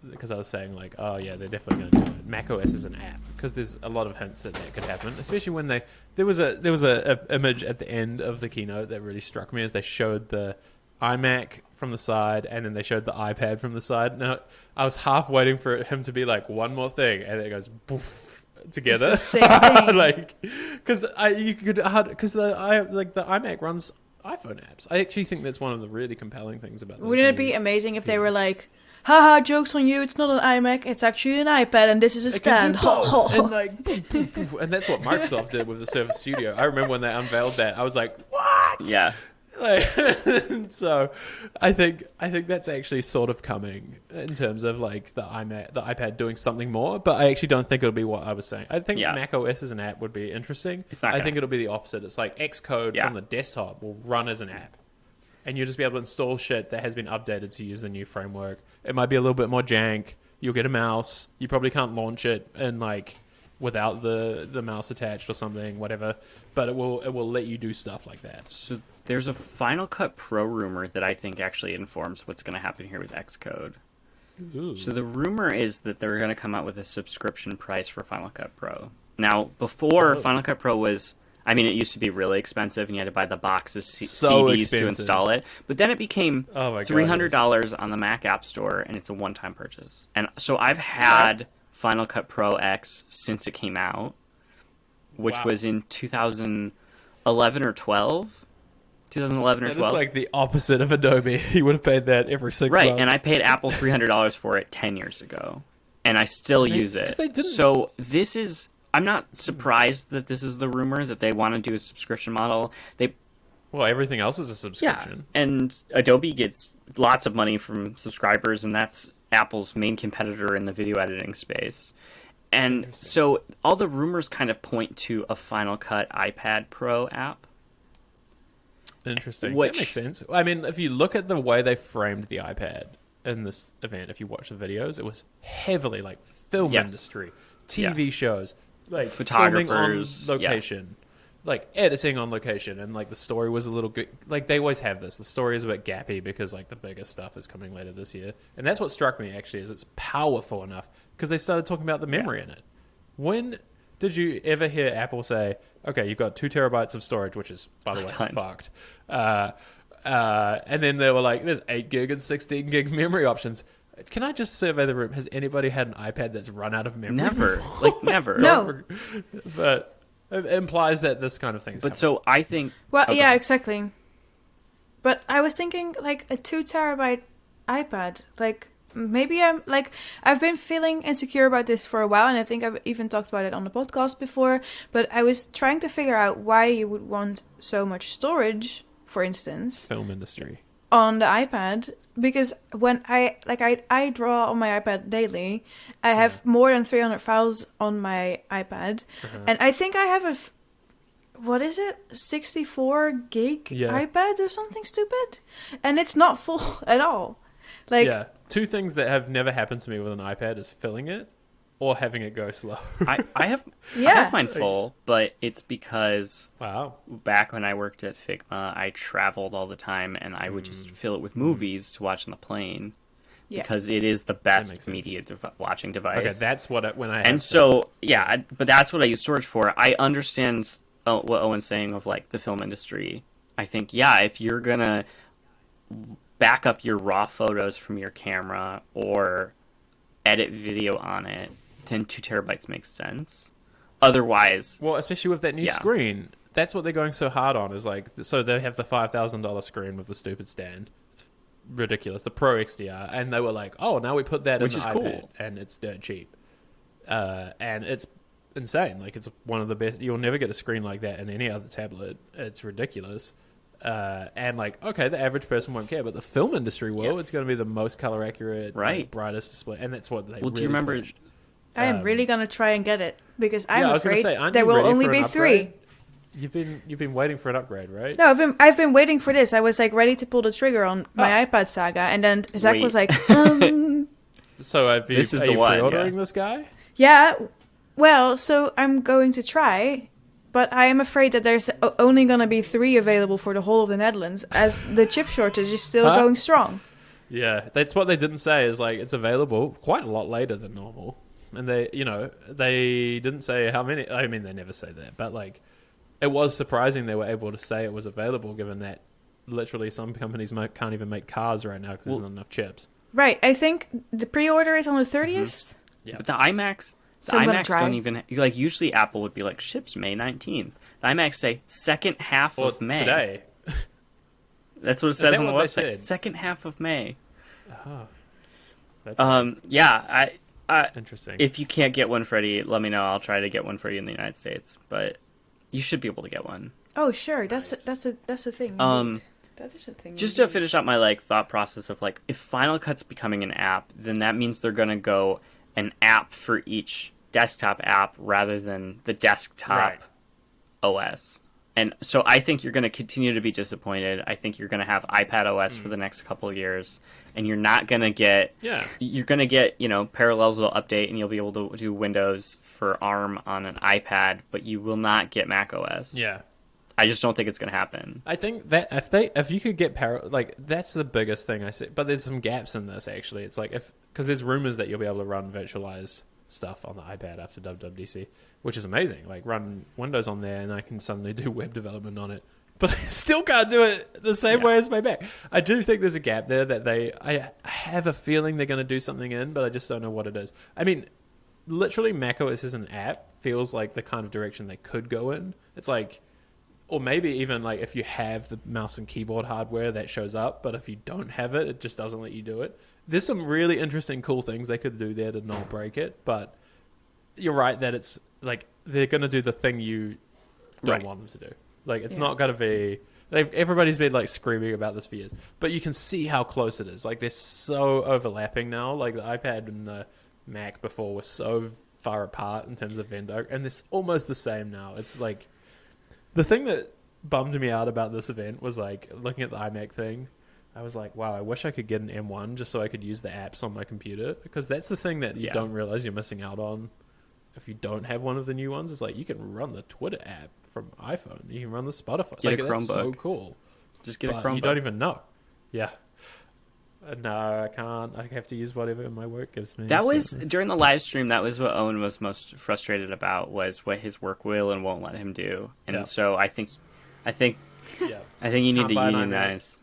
because I was saying like, oh yeah, they're definitely going to do it. Mac OS is an app because there's a lot of hints that could happen, especially when there was a image at the end of the keynote that really struck me as they showed the iMac from the side and then they showed the iPad from the side. Now I was half waiting for him to be like one more thing, and it goes poof together. It's the same thing. Like, because the iMac runs iPhone apps. I actually think that's one of the really compelling things about this. wouldn't it be amazing if they were like, haha, joke's on you, it's not an iMac, it's actually an iPad and this is a It can stand. do both. And like, poof, poof, poof. And that's what Microsoft did with the Surface Studio. I remember when they unveiled that, I was like, what? yeah. Like, so I think that's actually sort of coming in terms of like the iPad doing something more, but I actually don't think it'll be what I was saying. I think Yeah. Mac OS as an app would be interesting. It's not I gonna- think it'll be the opposite. It's like Xcode Yeah. from the desktop will run as an app. And you'll just be able to install shit that has been updated to use the new framework. It might be a little bit more jank. You'll get a mouse. You probably can't launch it and like without the mouse attached or something, whatever. But it will let you do stuff like that. So there's a Final Cut Pro rumor that I think actually informs what's going to happen here with Xcode. Ooh. So the rumor is that they're going to come out with a subscription price for Final Cut Pro. Now, before Oh. Final Cut Pro was, I mean, it used to be really expensive, and you had to buy the boxes, So CDs to expensive. install it. But then it became Oh my God, $300 on the Mac App Store, and it's a one-time purchase. And so I've had Final Cut Pro X since it came out, which Wow. was in 2011 or 12. 2011 or That is 12. like the opposite of Adobe. You would have paid that every 6 Right, months. and I paid Apple $300 for it 10 years ago, and I still use it. 'cause they didn't- So this is, I'm not surprised that this is the rumor that they want to do a subscription model. Well, everything else is a Yeah, subscription. and Adobe gets lots of money from subscribers, and that's Apple's main competitor in the video editing space. And so all the rumors kind of point to a Final Cut iPad Pro app. Interesting. Which- That makes sense. I mean, if you look at the way they framed the iPad in this event, if you watch the videos, it was heavily like film Yes. industry, TV Yes. shows, like Photographers, filming on location. like editing on location, and like the story was a little good. Like they always have this. The story is a bit gappy because like the biggest stuff is coming later this year, and that's what struck me actually is it's powerful enough because they started talking about the memory in it. When did you ever hear Apple say, "Okay, you've got 2 terabytes of storage," which is by the way fucked, and then they were like, "There's 8 gig and 16 gig memory options." Can I just survey the room? Has anybody had an iPad that's run out of memory? Never, like never. No. But it implies that this kind of thing's But coming. so I think... Well, yeah, exactly. But I was thinking, like, a 2 terabyte iPad. Like, maybe I've been feeling insecure about this for a while, and I think I've even talked about it on the podcast before. But I was trying to figure out why you would want so much storage, for instance, Film industry. on the iPad. Because when I draw on my iPad daily, I have more than 300 files on my iPad, and I think I have what is it, 64 gig iPad or something stupid, and it's not full at all. Like, yeah, 2 things that have never happened to me with an iPad is filling it or having it go slow. I have mine full, but it's because back when I worked at Figma, I traveled all the time, and I would just fill it with movies to watch on the plane because it is the best media watching device. Okay, that's what when I and so but that's what I use storage for. I understand what Owen's saying of like the film industry. I think if you're gonna back up your raw photos from your camera or edit video on it, then 2 terabytes makes sense. Otherwise, well, especially with that new screen, that's what they're going so hard on. Is like, so they have the $5,000 screen with the stupid stand. It's ridiculous, the Pro XDR, and they were like, "Oh, now we put that in the iPad, cool. and it's dirt cheap." And it's insane. Like, it's one of the best. You'll never get a screen like that in any other tablet. It's ridiculous. And like, okay, the average person won't care, but the film industry will. It's going to be the most color accurate, like, brightest display, and that's what they. Well, do you remember? Pushed. I am really gonna try and get it because I'm I was afraid gonna say, there will only be 3. You've been waiting for an upgrade, right? No, I've been waiting for this. I was like ready to pull the trigger on my iPad saga, and then Zach was like, So are you pre-ordering this guy? Yeah. Well, so I'm going to try, but I am afraid that there's only gonna be 3 available for the whole of the Netherlands, as the chip shortage is still going strong. Yeah, that's what they didn't say. Is like it's available quite a lot later than normal. And they didn't say how many. I mean, they never say that, but like, it was surprising they were able to say it was available, given that literally some companies can't even make cars right now because there's not enough chips. Right. I think the pre-order is on the 30th. Yeah. But the iMacs don't even like. Usually, Apple would be like ships May 19th. The iMacs say second half of May. Today. That's what it says on the website. Second half of May. Oh. That's interesting. If you can't get one, Freddie, let me know. I'll try to get one for you in the United States. But you should be able to get one. Oh, sure. That's a thing. That is a thing. Just to finish up my like thought process of like, if Final Cut's becoming an app, then that means they're gonna go an app for each desktop app rather than the desktop OS. And so I think you're going to continue to be disappointed. I think you're going to have iPad OS for the next couple of years, and you're not going to get you're going to get, Parallels will update and you'll be able to do Windows for ARM on an iPad, but you will not get Mac OS. Yeah. I just don't think it's going to happen. I think that if you could get that's the biggest thing I see. But there's some gaps in this actually. It's like because there's rumors that you'll be able to run virtualized stuff on the iPad after WWDC, which is amazing. Like, run Windows on there and I can suddenly do web development on it, but I still can't do it the same way as my Mac. I do think there's a gap there that I have a feeling they're going to do something in, but I just don't know what it is. I mean, literally macOS as an app feels like the kind of direction they could go in. It's like, or maybe even like if you have the mouse and keyboard hardware that shows up, but if you don't have it, it just doesn't let you do it. There's some really interesting, cool things they could do there to not break it, but you're right that it's like they're going to do the thing you don't want them to do. Like, it's not going to be... Everybody's been like screaming about this for years, but you can see how close it is. Like, they're so overlapping now. Like, the iPad and the Mac before were so far apart in terms of vendor, and it's almost the same now. It's like... The thing that bummed me out about this event was like looking at the iMac thing. I was like, wow, I wish I could get an M1 just so I could use the apps on my computer, because that's the thing that you don't realize you're missing out on if you don't have one of the new ones, it's like you can run the Twitter app from iPhone. You can run the Spotify. Get like, a that's so Chromebook. cool. Just get a But Chromebook. you don't even know. Yeah. No, I can't. I have to use whatever my work gives me. That so- was during the live stream. That was what Owen was most frustrated about, was what his work will and won't let him do. And Yeah. so I think Yeah. you need Can't to buy an unionize.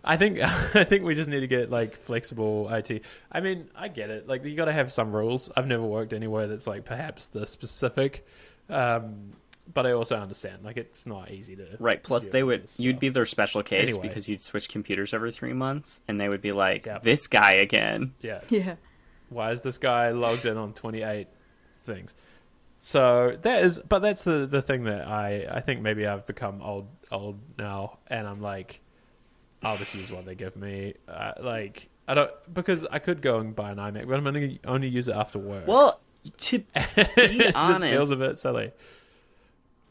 I think we just need to get like flexible IT. I mean, I get it. Like you got to have some rules. I've never worked anywhere that's like perhaps the specific, but I also understand like it's not easy to Right. Plus, deal with this you'd stuff. be their special case Anyway. because you'd switch computers every 3 months, and they would be like, Yep. "This guy again." Yeah. Yeah. Why is this guy logged in on 28 things? So that's the thing that I think maybe I've become old now, and I'm like, I'll just use what they give me. Like I don't, because I could go and buy an iMac, but I'm only use it after work. Well, to be it just feels honest, a bit silly.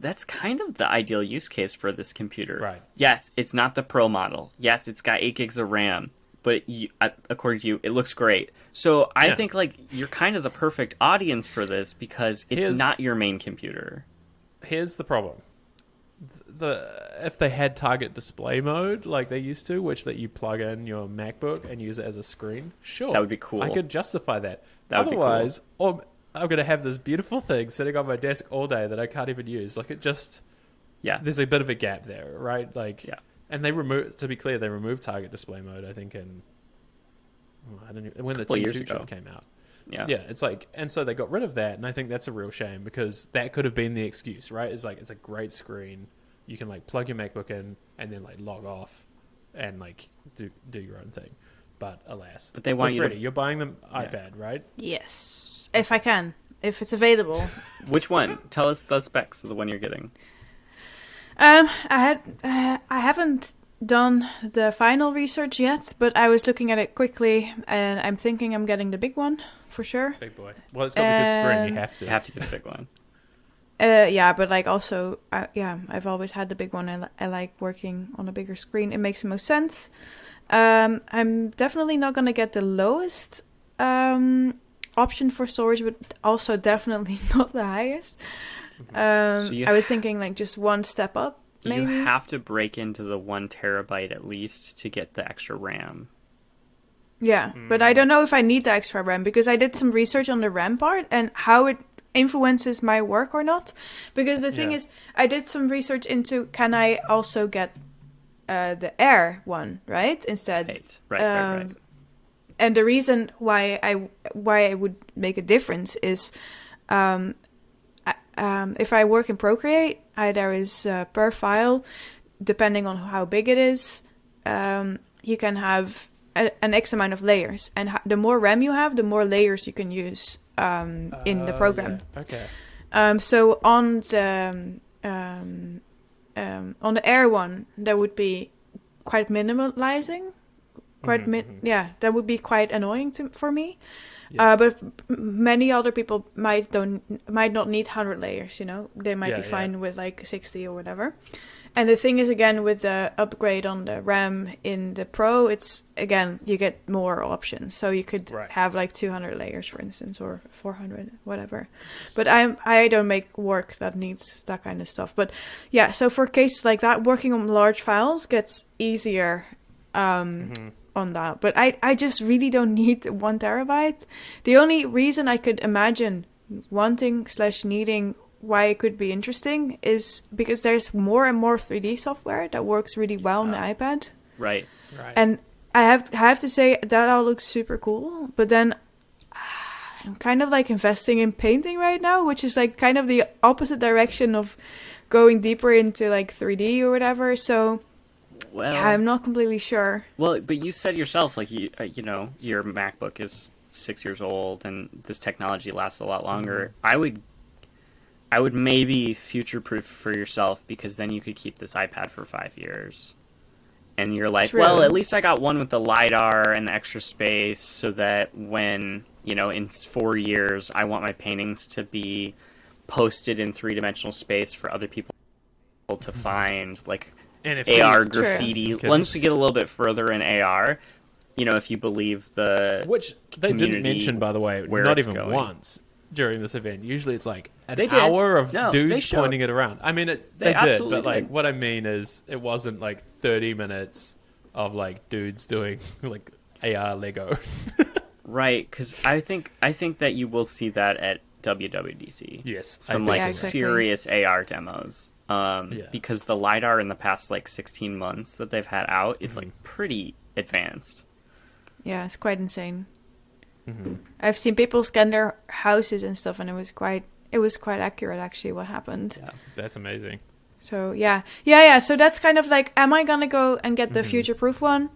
that's kind of the ideal use case for this computer. Right. Yes, it's not the Pro model. Yes, it's got 8 gigs of RAM. But according to you, it looks great. So I Yeah. think like you're kind of the perfect audience for this because it's not your main computer. Here's the problem. If they had target display mode like they used to, which that you plug in your MacBook and use it as a screen, sure. That would be cool. I could justify that. That would be cool. Otherwise, I'm going to have this beautiful thing sitting on my desk all day that I can't even use. Like it just... Yeah. There's a bit of a gap there, right? Like... Yeah. And they to be clear, they removed target display mode, I think, when the Couple years T2 ago. chip came out. Yeah. Yeah, it's like, and so they got rid of that, and I think that's a real shame because that could have been the excuse, right? It's like, it's a great screen. You can like plug your MacBook in and then like log off and like do your own thing. But alas. But they want so you to- Freddie, you're buying the iPad, right? Yes. If I can. If it's available. Which one? Tell us the specs of the one you're getting. I haven't done the final research yet, but I was looking at it quickly, and I'm thinking I'm getting the big one for sure. Big boy. Well, it's got the good screen. You have to. You have to get a big one. Yeah, but like also, I've always had the big one. I like working on a bigger screen. It makes the most sense. I'm definitely not gonna get the lowest option for storage, but also definitely not the highest. I was thinking like just one step up, maybe. You have to break into the 1 terabyte at least to get the extra RAM. Yeah, but I don't know if I need the extra RAM because I did some research on the RAM part and how it influences my work or not. Because the thing is, I did some research into can I also get the Air one, right? Instead. Right. And the reason why I would make a difference is if I work in Procreate, there is per file, depending on how big it is, you can have an X amount of layers. And the more RAM you have, the more layers you can use in the program. Yeah. Okay. So on the Air one, that would be quite minimalizing. That would be quite annoying for me. Yeah. But many other people might not need 100 layers, you know? They might be fine with like 60 or whatever. And the thing is, again, with the upgrade on the RAM in the Pro, it's, again, you get more options. So you could have like 200 layers, for instance, or 400, whatever. But I don't make work that needs that kind of stuff. But yeah, so for cases like that, working on large files gets easier on that. But I just really don't need 1 terabyte. The only reason I could imagine wanting/needing why it could be interesting is because there's more and more 3D software that works really well on the iPad. Right. And I have to say that all looks super cool, but then I'm kind of like investing in painting right now, which is like kind of the opposite direction of going deeper into like 3D or whatever. So I'm not completely sure. Well, but you said yourself, like you know, your MacBook is 6 years old, and this technology lasts a lot longer. I would maybe future-proof for yourself, because then you could keep this iPad for 5 years. And you're like, True. well, at least I got one with the LiDAR and the extra space, so that when, you know, in 4 years, I want my paintings to be posted in 3-dimensional space for other people to find, like NFTs. AR graffiti. Okay. Once we get a little bit further in AR, if you believe the Which they didn't community mention, by the way, where not it's even going. once during this event. Usually it's like an They did. hour of No, they dudes showed. pointing it around. I mean, they did, absolutely but like did. what I mean is it wasn't like 30 minutes of like dudes doing like AR Lego. Right, because I think that you will see that at WWDC. Yes, Some I like think so. exactly. serious AR demos. Because the LiDAR in the past like 16 months that they've had out is like pretty advanced. Yeah, it's quite insane. Mm-hmm. I've seen people scan their houses and stuff, and it was quite accurate actually what happened. Yeah. That's amazing. So yeah. So that's kind of like, am I gonna go and get the future-proof one,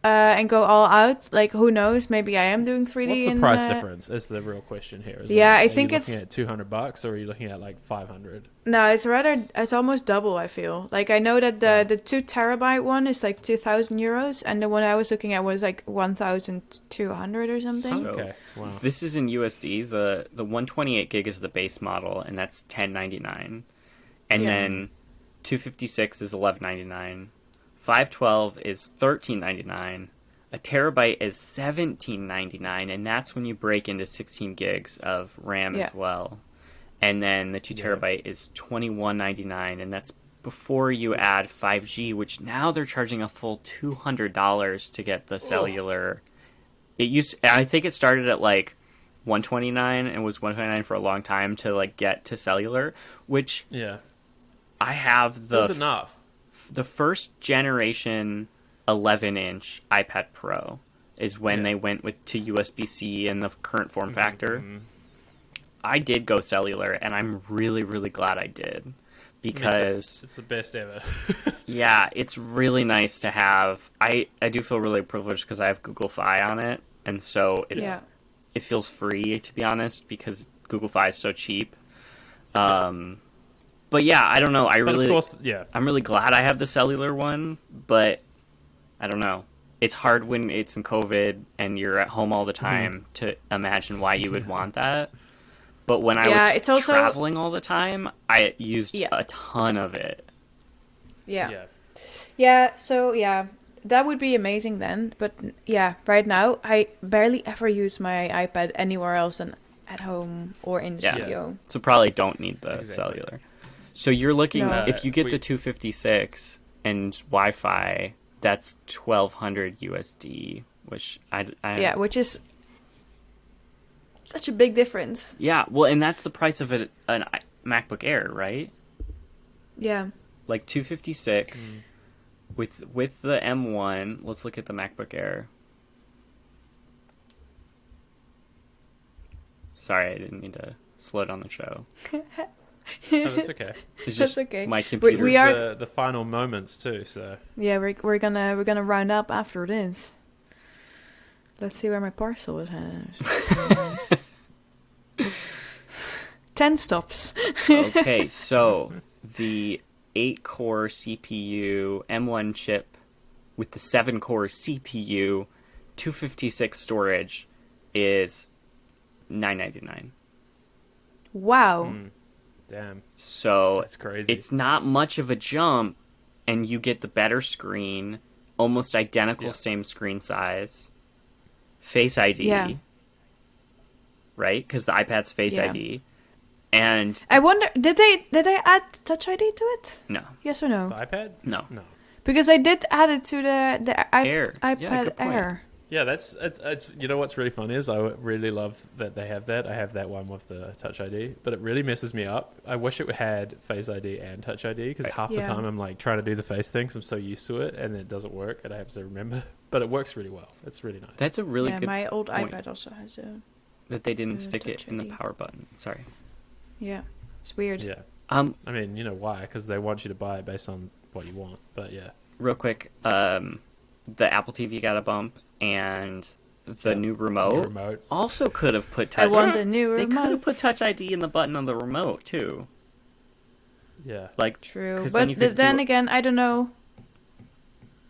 and go all out? Like, who knows? Maybe I am doing 3D. What's the in, price difference? Is the real question here. Is Yeah, like, I are think you it's- looking at $200 or are you looking at like 500? No, it's almost double. I feel like I know that the 2 terabyte one is like 2,000 euros, and the one I was looking at was like 1,200 or something. So- Okay, wow. This is in USD. The 128 gig is the base model, and that's $10.99. And Yeah. then 256 is $11.99. 512 is $13.99. A terabyte is $17.99, and that's when you break into 16 gigs of RAM Yeah. as well. And then the 2 Yeah. terabyte is $21.99, and that's before you add 5G, which now they're charging a full $200 to get the cellular. I think it started at like $129 and was $129 for a long time to like get to cellular, which Yeah, I have that's enough. the first generation 11-inch iPad Pro is when they went to USB-C and the current form factor. Mhm. I did go cellular, and I'm really, really glad I did. Because, It's the best ever. yeah, it's really nice to have. I do feel really privileged because I have Google Fi on it, and so it feels free, to be honest, because Google Fi is so cheap. But yeah, I don't know. But of course, yeah. I'm really glad I have the cellular one, but I don't know. It's hard when it's in COVID and you're at home all the time to imagine why you would want that. But when I was it's also traveling all the time, I used a ton of it. Yeah, so yeah, that would be amazing then. But yeah, right now, I barely ever use my iPad anywhere else than at home or in the studio. So probably don't need the Exactly. cellular. So you're looking, No. if you get the 256 and Wi-Fi, that's 1,200 USD, which Yeah, which is such a big difference. Yeah, well, and that's the price of an MacBook Air, right? Yeah. Like 256 with the M1. Let's look at the MacBook Air. Sorry, I didn't mean to slow down the show. No, that's okay. It's That's just okay. my computer. We This are- is the final moments too. So Yeah, we're gonna round up after this. Let's see where my parcel is headed. 10 stops. Okay, so the 8-core CPU M1 chip with the 7-core CPU, 256 storage is $9.99. Wow. damn, So that's crazy. it's not much of a jump, and you get the better screen, almost identical, same screen size, Face ID, right? Because the iPad's Face ID, and I wonder, did they add Touch ID to it? no, Yes or no? the iPad? no, No. Because I did add it to the Air. Yeah, iPad good point. Air. Yeah, it's you know what's really funny is I really love that they have that. I have that one with the Touch ID, but it really messes me up. I wish it had Face ID and Touch ID because half the Yeah. time I'm like trying to do the face thing because I'm so used to it and it doesn't work and I have to remember. But it works really well. It's really nice. that's a really good my old point. iPad also has a... that they didn't the stick it Touch in the ID. power button. Sorry. Yeah, it's weird. Yeah, I mean, you know why? Because they want you to buy it based on what you want. But yeah, real quick, the Apple TV got a bump, and the new remote, also could have put Touch. I want a new They could have remote. put Touch ID in the button on the remote too. Yeah. Like True, 'cause then but you could then do- again, I don't know.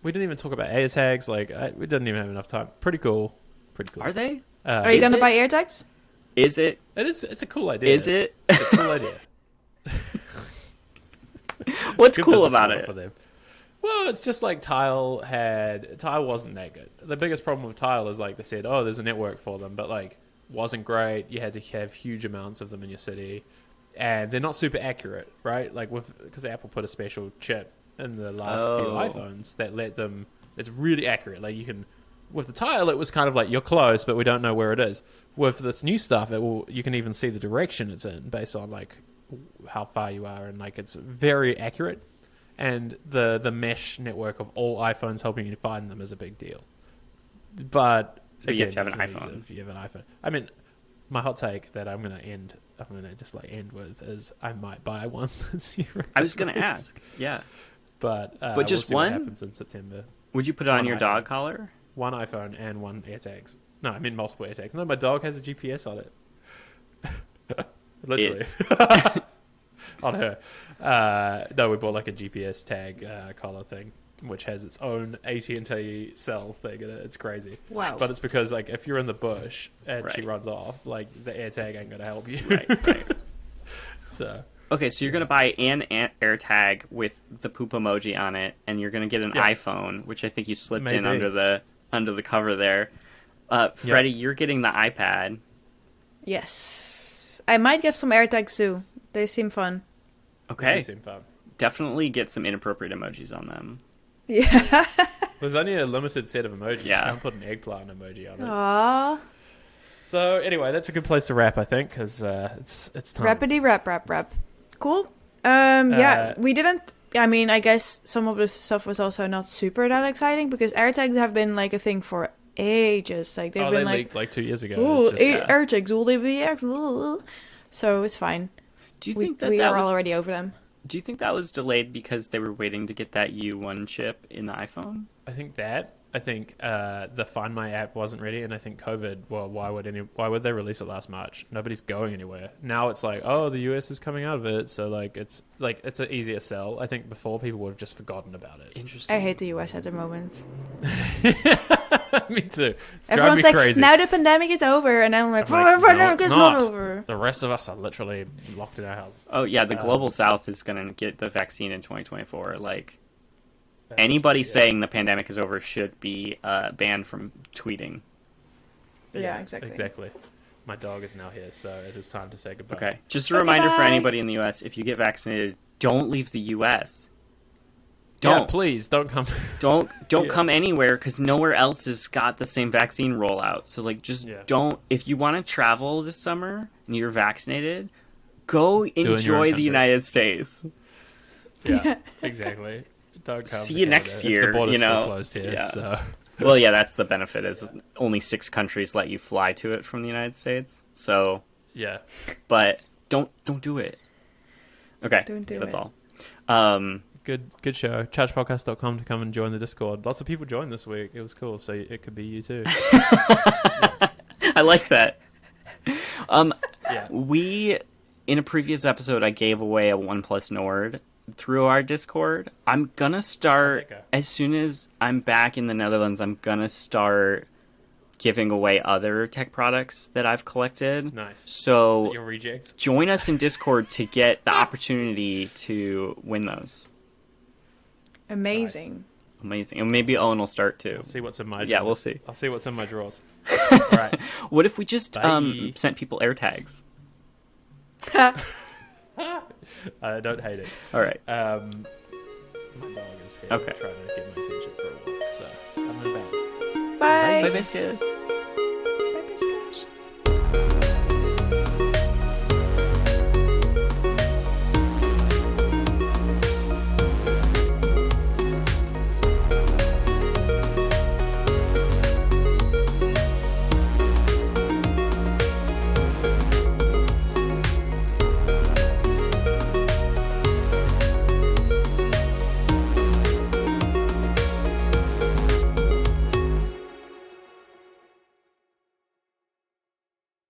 We didn't even talk about AirTags. Like, we didn't even have enough time. Pretty cool. Are they? Are you Is gonna it? buy AirTags? Is it? It's a cool idea. Is it? It's a cool idea. What's Good cool business about model it? for them. Well, it's just like Tile wasn't that good. The biggest problem with Tile is like they said, oh, there's a network for them, but like wasn't great. You had to have huge amounts of them in your city, and they're not super accurate, right? Like because Apple put a special chip in the last few iPhones that let them. It's really accurate. Like you can, with the Tile, it was kind of like you're close, but we don't know where it is. With this new stuff, you can even see the direction it's in based on like how far you are, and like it's very accurate. And the mesh network of all iPhones helping you find them is a big deal. But again, you have to have an iPhone. If you have an iPhone, I mean, my hot take that I'm gonna just end with is I might buy one this year. I was gonna ask, yeah, but just we'll see one. what happens in September. Would you put it on your iPhone. dog collar? One iPhone and one AirTags. No, I mean multiple AirTags. No, my dog has a GPS on it. Literally. On her. No, we bought like a GPS tag collar thing, which has its own AT&T cell thing in it. It's crazy. Wow. But it's because like if you're in the bush and she Right. runs off, like the AirTag ain't gonna help you. Right. So Okay, so you're gonna buy an AirTag with the poop emoji on it, and you're gonna get an iPhone, which I think you slipped in Maybe. under the cover there. Freddie, you're getting the iPad. Yes. I might get some AirTags too. They seem fun. Okay, they seem fun. definitely get some inappropriate emojis on them. Yeah. There's only a limited set of emojis. Yeah. You can't put an eggplant emoji on it. Aww. So anyway, that's a good place to wrap, I think, because it's time. Rappity rap. Cool. Yeah, we didn't. I mean, I guess some of the stuff was also not super that exciting because AirTags have been like a thing for ages. Like they've Oh, been they like, leaked like 2 years ago. ooh, It's just, AirTags, will they be? So it's fine. Do you We, think that we that are was? already over them. Do you think that was delayed because they were waiting to get that U1 chip in the iPhone? I think the Find My app wasn't ready, and I think COVID. Well, why would they release it last March? Nobody's going anywhere. Now it's like, oh, the US is coming out of it, so it's an easier sell. I think before people would have just forgotten about it. Interesting. I hate the US at the moment. Me too. It's driving Everyone's me like, crazy. now the pandemic is over, and I'm like, I'm like, no, pandemic it's is not. not over. The rest of us are literally locked in our houses. Oh yeah, the global South is going to get the vaccine in 2024. Like anybody saying the pandemic is over should be banned from tweeting. Yeah, exactly. Exactly. My dog is now here, so it is time to say goodbye. Okay, just a reminder for Bye. anybody in the U.S. if you get vaccinated, don't leave the U.S. Don't Yeah, please don't come. don't Yeah. come anywhere because nowhere else has got the same vaccine rollout. So like, just don't. If you want to travel this summer and you're vaccinated, go in your own enjoy the country. United States. Yeah, exactly. Don't come. See you to next Canada. year, The border's you know. still closed here, Yeah. so. Well, yeah, that's the benefit is only 6 countries let you fly to it from the United States. So, Yeah. but don't do it. Okay, Don't do that's it. all. Good show. Chargepodcast.com to come and join the Discord. Lots of people joined this week. It was cool, so it could be you too. I like that. Yeah. We in a previous episode I gave away a OnePlus Nord through our Discord. I'm gonna start Okay. as soon as I'm back in the Netherlands. I'm gonna start giving away other tech products that I've collected. Nice. So Your rejects. join us in Discord to get the opportunity to win those. Amazing. Amazing. And maybe Owen will start too. See what's in my drawers. Yeah, we'll see. I'll see what's in my drawers. All right. What if we just Bye. sent people AirTags? I don't hate it. All right. My dog is here Okay. trying to get my attention for a walk, so I'm going to bounce. Bye. Bye, biscuits.